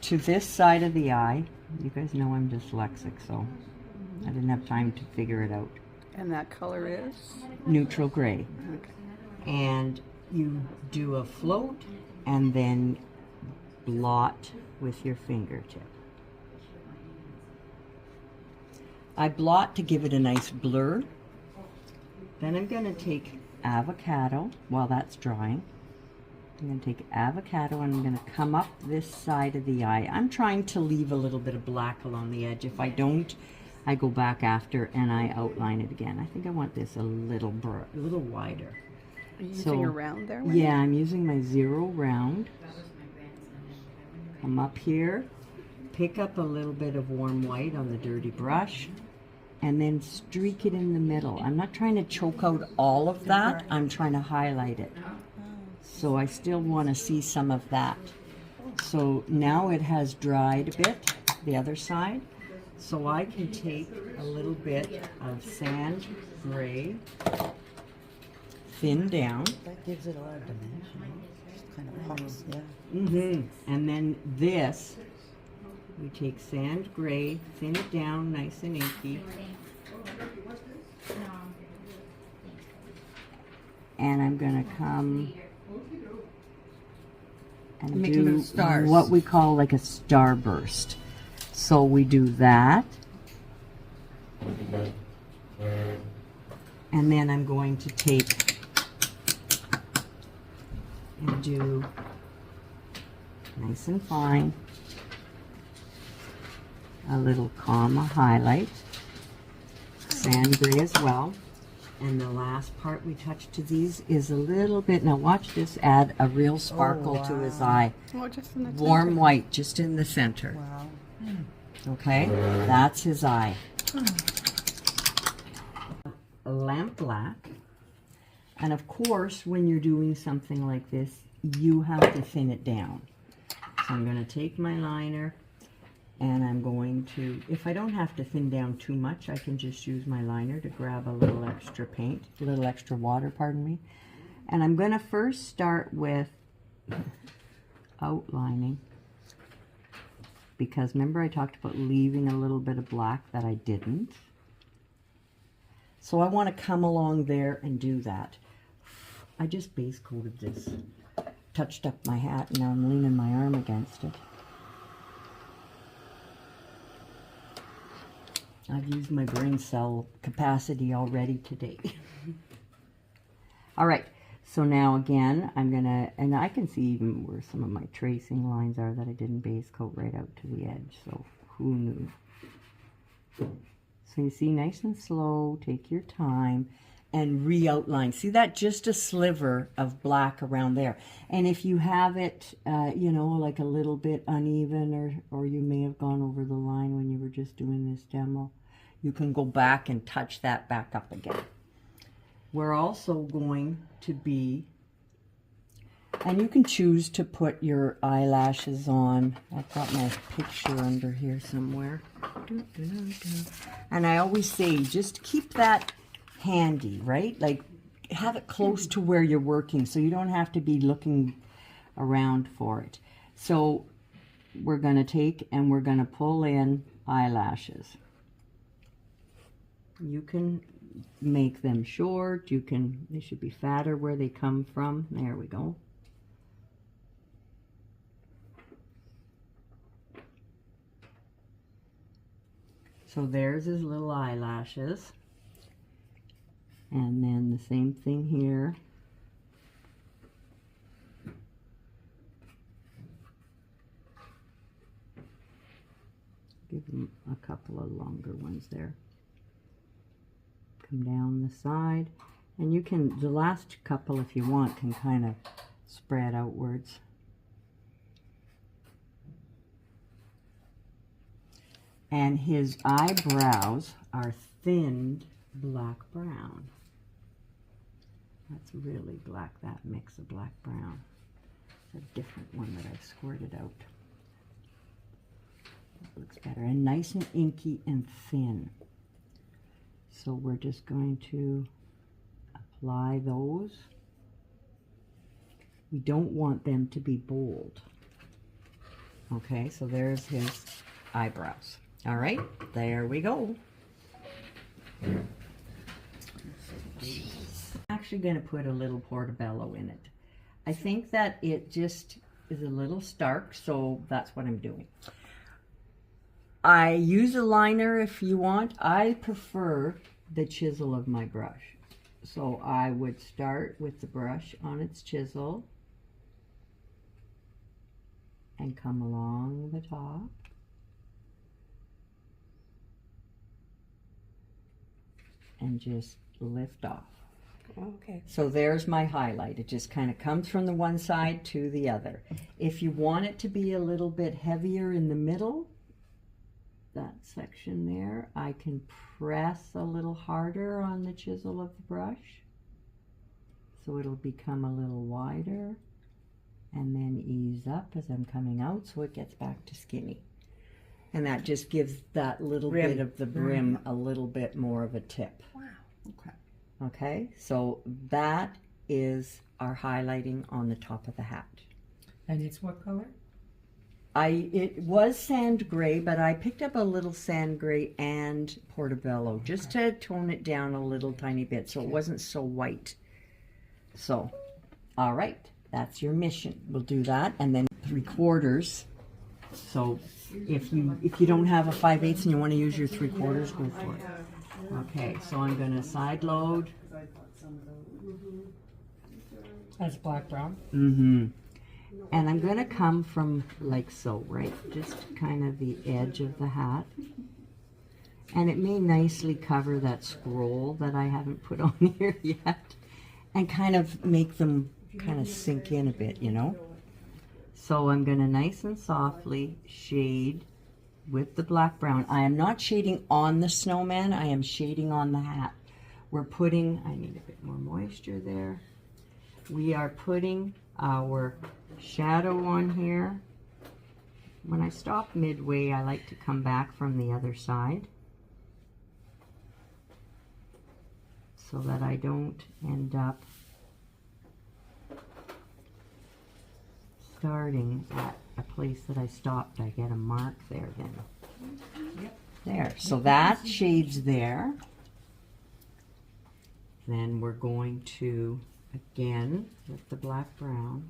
to this side of the eye. You guys know I'm dyslexic, so I didn't have time to figure it out. And that color is? Neutral gray. Okay. And you do a float and then blot with your fingertip. I blot to give it a nice blur. Then I'm going to take avocado while that's drying. I'm going to take avocado and I'm going to come up this side of the eye. I'm trying to leave a little bit of black along the edge. If I don't, I go back after and I outline it again. I think I want this a little wider. Are you using a round there? Yeah, I'm using my 0 round. Come up here, pick up a little bit of warm white on the dirty brush, and then streak it in the middle. I'm not trying to choke out all of that. I'm trying to highlight it. So I still want to see some of that. So now it has dried a bit, the other side. So I can take a little bit of sand gray, thin down. That gives it a lot of dimension. Just kind of pops, yeah. And then this, we take sand gray, thin it down, nice and inky. And I'm going to come and do what we call like a starburst. So we do that. And then I'm going to take and do nice and fine a little comma highlight, sand gray as well. And the last part we touch to these is a little bit, now watch this add a real sparkle to his eye. Oh, just in the Warm center. white just in the center. Wow. Okay, that's his eye. A lamp black. And of course, when you're doing something like this, you have to thin it down. So I'm going to take my liner and I'm going to, if I don't have to thin down too much, I can just use my liner to grab a little extra paint, a little extra water, pardon me. And I'm going to first start with outlining, because remember I talked about leaving a little bit of black that I didn't. So I want to come along there and do that. I just base coated this, touched up my hat, and now I'm leaning my arm against it. I've used my brain cell capacity already today. All right, so now again, I'm gonna, and I can see even where some of my tracing lines are that I didn't base coat right out to the edge, so who knew? So you see, nice and slow, take your time, and re-outline. See that? Just a sliver of black around there. And if you have it, you know, like a little bit uneven, or you may have gone over the line when you were just doing this demo, you can go back and touch that back up again. We're also going to be, and you can choose to put your eyelashes on. I've got my picture under here somewhere. And I always say, just keep that handy, right? Like, have it close to where you're working so you don't have to be looking around for it. So we're going to take and we're going to pull in eyelashes. You can make them short, you can, they should be fatter where they come from. There we go. So there's his little eyelashes. And then the same thing here. Give them a couple of longer ones there. Come down the side. And you can, the last couple, if you want, can kind of spread outwards. And his eyebrows are thinned black brown. That's really black, that mix of black brown. It's a different one that I've squirted out. That looks better. And nice and inky and thin. So we're just going to apply those. We don't want them to be bold. Okay, so there's his eyebrows. All right, there we go. I'm actually going to put a little portobello in it. I think that it just is a little stark, so that's what I'm doing. I use a liner if you want. I prefer the chisel of my brush. So I would start with the brush on its chisel and come along the top. And just lift off. Okay. So there's my highlight. It just kind of comes from the one side to the other. If you want it to be a little bit heavier in the middle, that section there, I can press a little harder on the chisel of the brush. So it'll become a little wider and then ease up as I'm coming out so it gets back to skinny. And that just gives that little bit of the brim a little bit more of a tip. Wow. Okay. Okay, so that is our highlighting on the top of the hat. And it's what color? It was sand gray, but I picked up a little sand gray and portobello just to tone it down a little tiny bit so it wasn't so white. So, all right, that's your mission. We'll do that, and then 3/4. So if you don't have a 5/8 and you want to use your 3/4, go for it. Okay, so I'm going to side load. That's black brown. Mm-hmm. And I'm going to come from like so, right? Just kind of the edge of the hat. And it may nicely cover that scroll that I haven't put on here yet. And kind of make them kind of sink in a bit, you know? So I'm going to nice and softly shade with the black brown. I am not shading on the snowman. I am shading on the hat. We're putting, I need a bit more moisture there. We are putting our shadow on here. When I stop midway, I like to come back from the other side so that I don't end up starting at a place that I stopped. I get a mark there then. Yep. There, so that shades there. Then we're going to, again, with the black brown.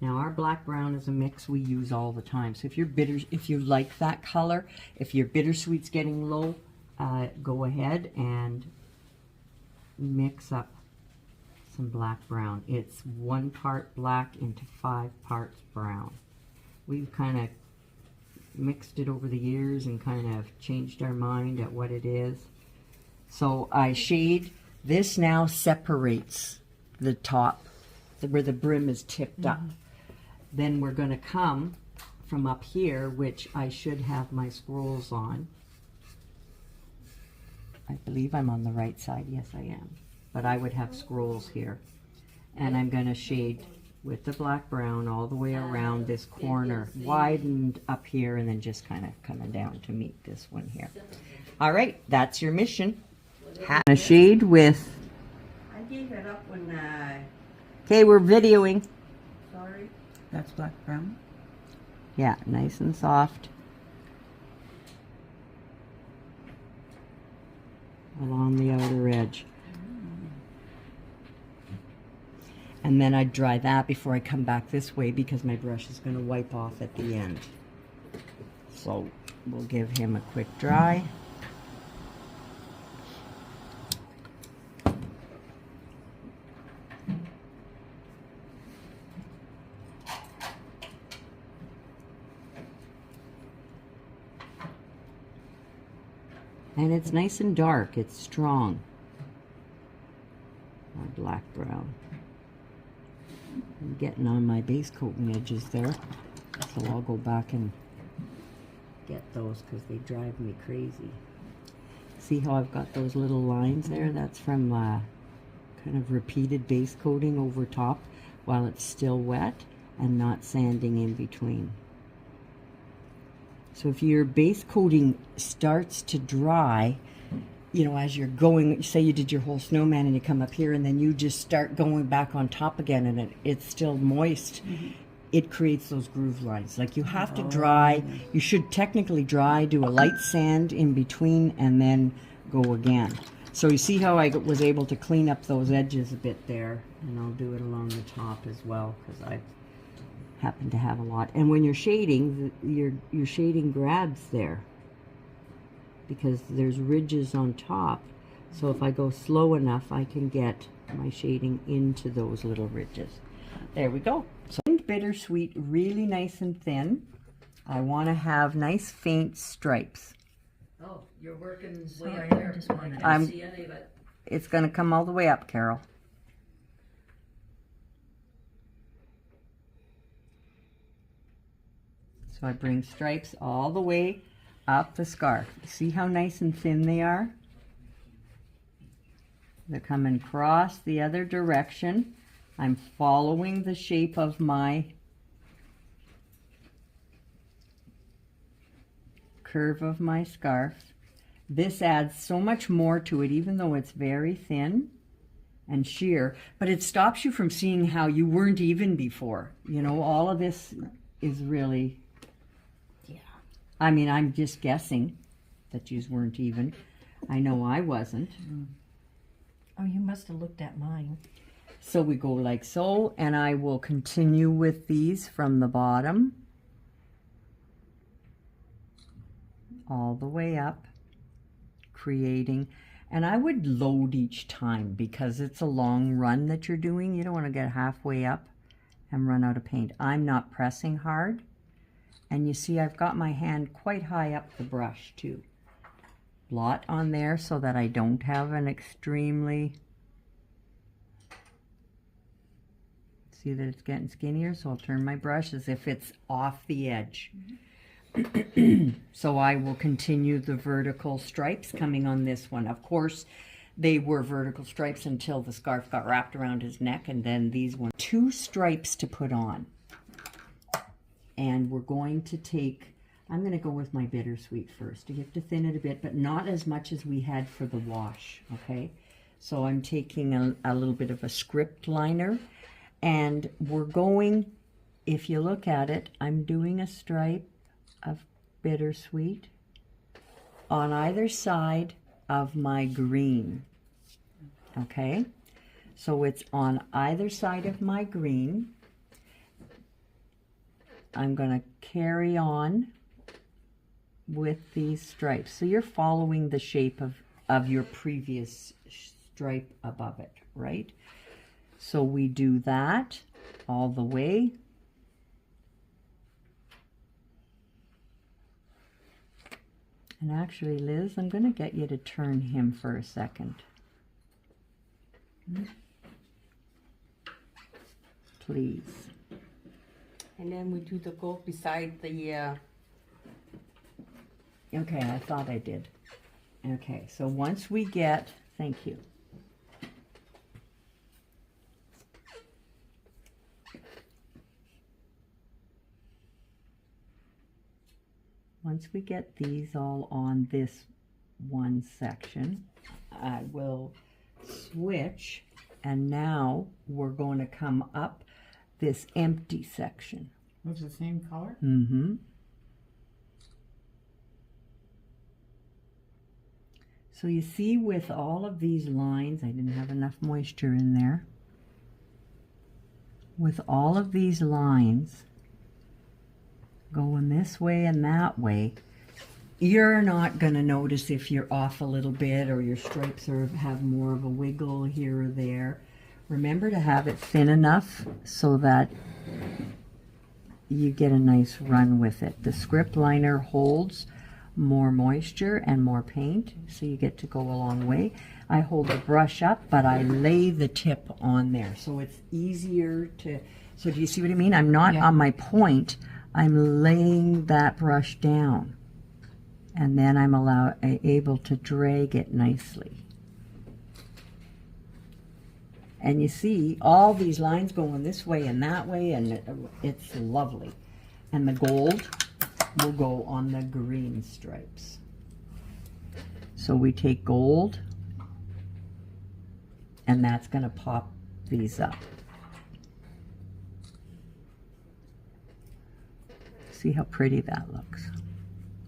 Now our black brown is a mix we use all the time. So if you like that color, if your bittersweet's getting low, go ahead and mix up some black brown. It's 1 part black into 5 parts brown. We've kind of mixed it over the years and kind of changed our mind at what it is. So I shade. This now separates the top where the brim is tipped up. Then we're going to come from up here, which I should have my scrolls on. I believe I'm on the right side. Yes, I am. But I would have scrolls here. And I'm going to shade with the black brown all the way around this corner, widened up here, and then just kind of coming down to meet this one here. All right, that's your mission. A shade with... I gave it up when... Okay, we're videoing. Sorry. That's black brown. Yeah, nice and soft. Along the outer edge. And then I dry that before I come back this way because my brush is going to wipe off at the end. So we'll give him a quick dry. And it's nice and dark. It's strong. Our black brown. I'm getting on my base coating edges there. So I'll go back and get those because they drive me crazy. See how I've got those little lines there? That's from kind of repeated base coating over top while it's still wet and not sanding in between. So if your base coating starts to dry, you know, as you're going, say you did your whole snowman and you come up here and then you just start going back on top again and it's still moist, it creates those groove lines. Like you have to dry, you should technically dry, do a light sand in between, and then go again. So you see how I was able to clean up those edges a bit there, and I'll do it along the top as well, because I happen to have a lot. And when you're shading, your shading grabs there, because there's ridges on top. So if I go slow enough, I can get my shading into those little ridges. There we go. So bittersweet, really nice and thin. I want to have nice faint stripes. Oh, you're working way up there. I can't see any of it. It's going to come all the way up, Carol. So I bring stripes all the way up the scarf. See how nice and thin they are? They're coming across the other direction. I'm following the shape of my curve of my scarf. This adds so much more to it, even though it's very thin and sheer, but it stops you from seeing how you weren't even before. You know, all of this is really, I mean, I'm just guessing that you weren't even. I know I wasn't. Oh, you must have looked at mine. So we go like so, and I will continue with these from the bottom all the way up, creating, and I would load each time because it's a long run that you're doing. You don't want to get halfway up and run out of paint. I'm not pressing hard. And you see I've got my hand quite high up the brush too. Blot on there so that I don't have an extremely, see that it's getting skinnier, so I'll turn my brush as if it's off the edge. So I will continue the vertical stripes coming on this one. Of course, they were vertical stripes until the scarf got wrapped around his neck, and then these ones. 2 stripes to put on. And we're going to take, I'm going to go with my bittersweet first. You have to thin it a bit, but not as much as we had for the wash, okay? So I'm taking a little bit of a script liner, and we're going, if you look at it, I'm doing a stripe of bittersweet on either side of my green, okay? So it's on either side of my green. I'm going to carry on with these stripes. So you're following the shape of your previous stripe above it, right? So we do that all the way. And actually, Liz, I'm going to get you to turn him for a second. Please. And then we do the gold beside the, Okay, I thought I did. Okay, so once we get, thank you. Once we get these all on this one section, I will switch, and now we're going to come up this empty section. It's the same color? Mm-hmm. So you see with all of these lines, I didn't have enough moisture in there. With all of these lines going this way and that way, you're not going to notice if you're off a little bit or your stripes have more of a wiggle here or there. Remember to have it thin enough so that you get a nice run with it. The script liner holds more moisture and more paint, so you get to go a long way. I hold the brush up, but I lay the tip on there, so it's easier to, so do you see what I mean? I'm not on my point, I'm laying that brush down, and then I'm able to drag it nicely. And you see all these lines going this way and that way, and it's lovely. And the gold will go on the green stripes. So we take gold, and that's going to pop these up. See how pretty that looks.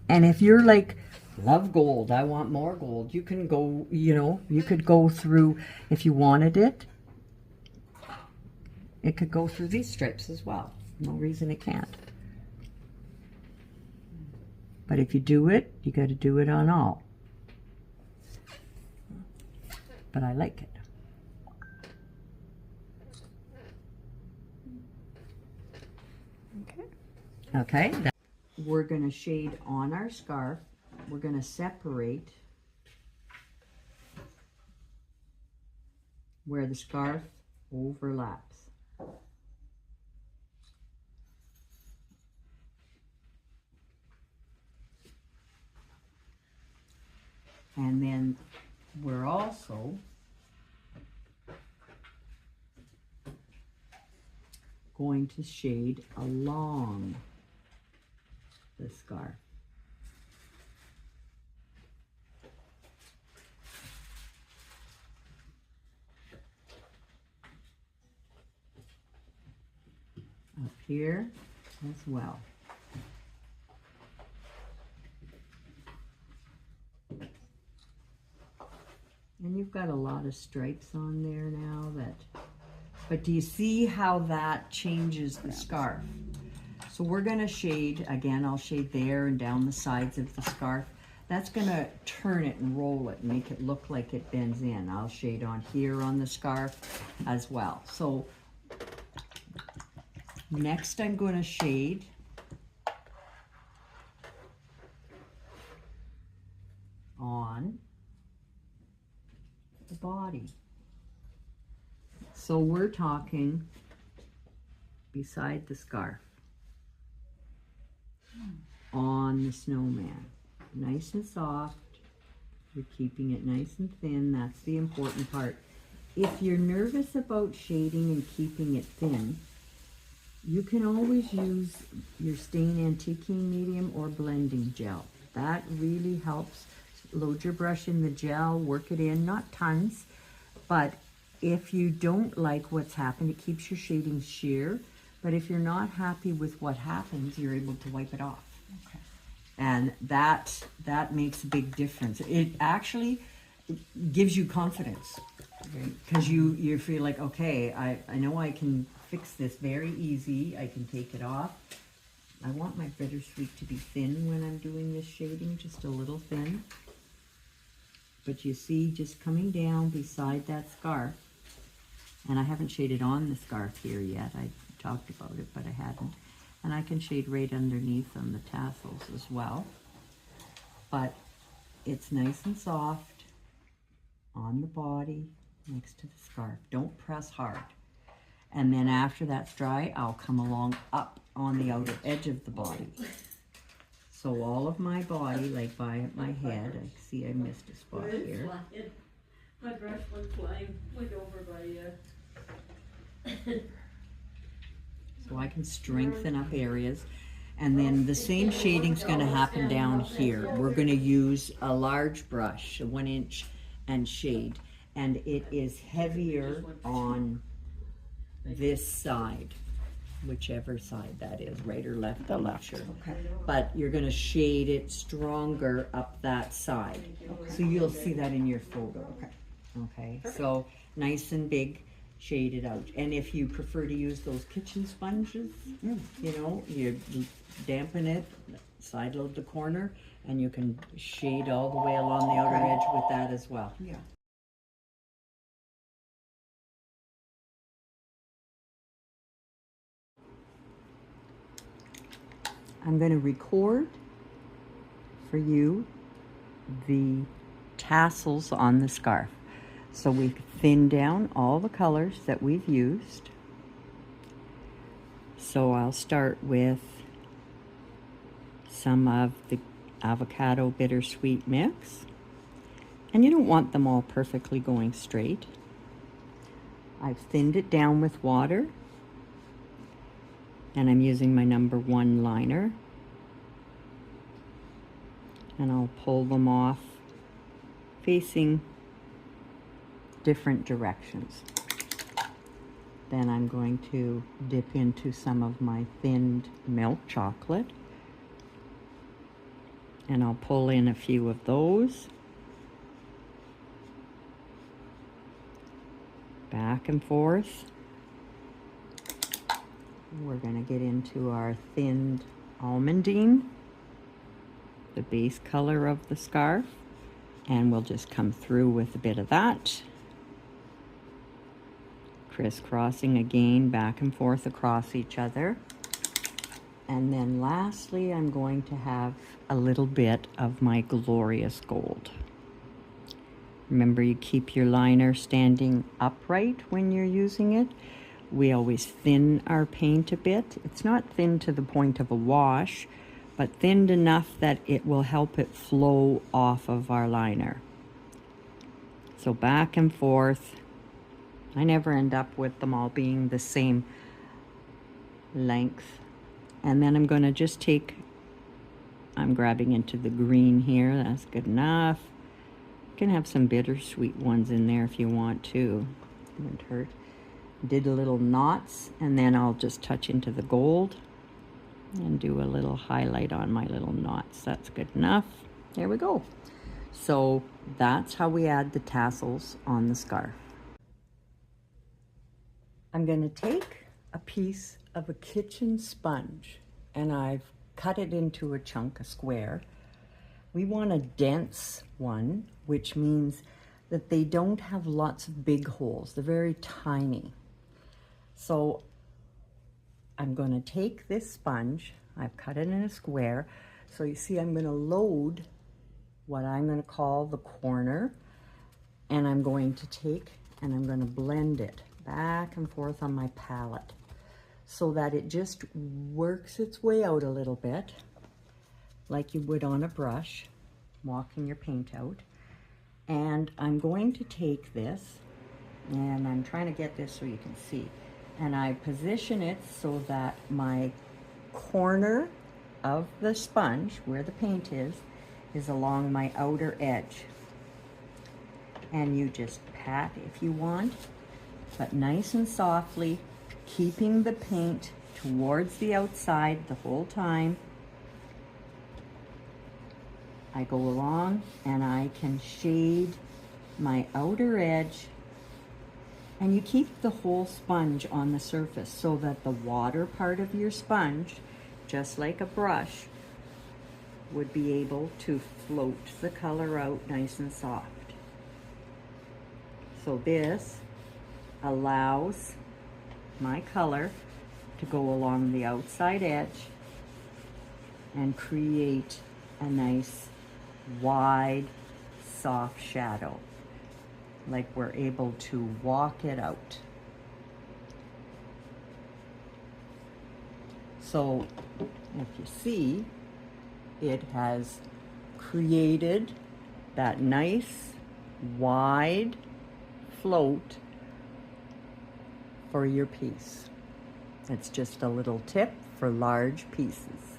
And if you're like, love gold, I want more gold, you can go, you know, you could go through, if you wanted it, it could go through these stripes as well. No reason it can't. But if you do it, you got to do it on all. But I like it. Okay. Okay. We're going to shade on our scarf. We're going to separate where the scarf overlaps. And then we're also going to shade along the scarf. Up here as well. And you've got a lot of stripes on there now but do you see how that changes the scarf? So we're gonna shade, again, I'll shade there and down the sides of the scarf. That's gonna turn it and roll it, make it look like it bends in. I'll shade on here on the scarf as well. So next I'm gonna shade on the body. So we're talking beside the scarf on the snowman. Nice and soft. You're keeping it nice and thin. That's the important part. If you're nervous about shading and keeping it thin, you can always use your stain antiquing medium or blending gel. That really helps. Load your brush in the gel, work it in, not tons, but if you don't like what's happened, it keeps your shading sheer. But if you're not happy with what happens, you're able to wipe it off. Okay. And that makes a big difference. It actually gives you confidence, because you feel like, okay, I know I can fix this very easy. I can take it off. I want my bittersweet to be thin when I'm doing this shading, just a little thin. But you see, just coming down beside that scarf, and I haven't shaded on the scarf here yet. I talked about it, but I hadn't. And I can shade right underneath on the tassels as well. But it's nice and soft on the body next to the scarf. Don't press hard. And then after that's dry, I'll come along up on the outer edge of the body. So all of my body, like by my head, I see I missed a spot here. My brush went flying, went over by So I can strengthen up areas. And then the same shading's gonna happen down here. We're gonna use a large brush, a 1 inch, and shade. And it is heavier on this side, whichever side that is, right or left, I'm not sure. Okay. But you're gonna shade it stronger up that side. So you'll see that in your photo. Okay, so nice and big, shade it out. And if you prefer to use those kitchen sponges, you know, you dampen it, side load the corner, and you can shade all the way along the outer edge with that as well. Yeah. I'm going to record for you the tassels on the scarf. So we've thinned down all the colors that we've used. So I'll start with some of the avocado bittersweet mix. And you don't want them all perfectly going straight. I've thinned it down with water. And I'm using my number 1 liner. And I'll pull them off facing different directions. Then I'm going to dip into some of my thinned milk chocolate And I'll pull in a few of those. Back and forth. We're going to get into our thinned almondine, the base color of the scarf, and we'll just come through with a bit of that. Crisscrossing again, back and forth across each other. And then lastly, I'm going to have a little bit of my glorious gold. Remember, you keep your liner standing upright when you're using it. We always thin our paint a bit. It's not thin to the point of a wash, but thinned enough that it will help it flow off of our liner. So back and forth. I never end up with them all being the same length. And then I'm going to just take, I'm grabbing into the green here. That's good enough. You can have some bittersweet ones in there if you want to. Wouldn't hurt. Did a little knots, and then I'll just touch into the gold and do a little highlight on my little knots. That's good enough. There we go. So that's how we add the tassels on the scarf. I'm going to take a piece of a kitchen sponge, and I've cut it into a chunk, a square. We want a dense one, which means that they don't have lots of big holes. They're very tiny. So I'm going to take this sponge, I've cut it in a square. So you see, I'm going to load what I'm going to call the corner, and I'm going to take and I'm going to blend it back and forth on my palette so that it just works its way out a little bit like you would on a brush, walking your paint out. And I'm going to take this, and I'm trying to get this so you can see, and I position it so that my corner of the sponge, where the paint is along my outer edge. And you just pat if you want, but nice and softly, keeping the paint towards the outside the whole time. I go along and I can shade my outer edge, and you keep the whole sponge on the surface so that the water part of your sponge, just like a brush, would be able to float the color out nice and soft. So this allows my color to go along the outside edge and create a nice wide soft shadow, like we're able to walk it out. So if you see, it has created that nice wide float for your piece. It's just a little tip for large pieces.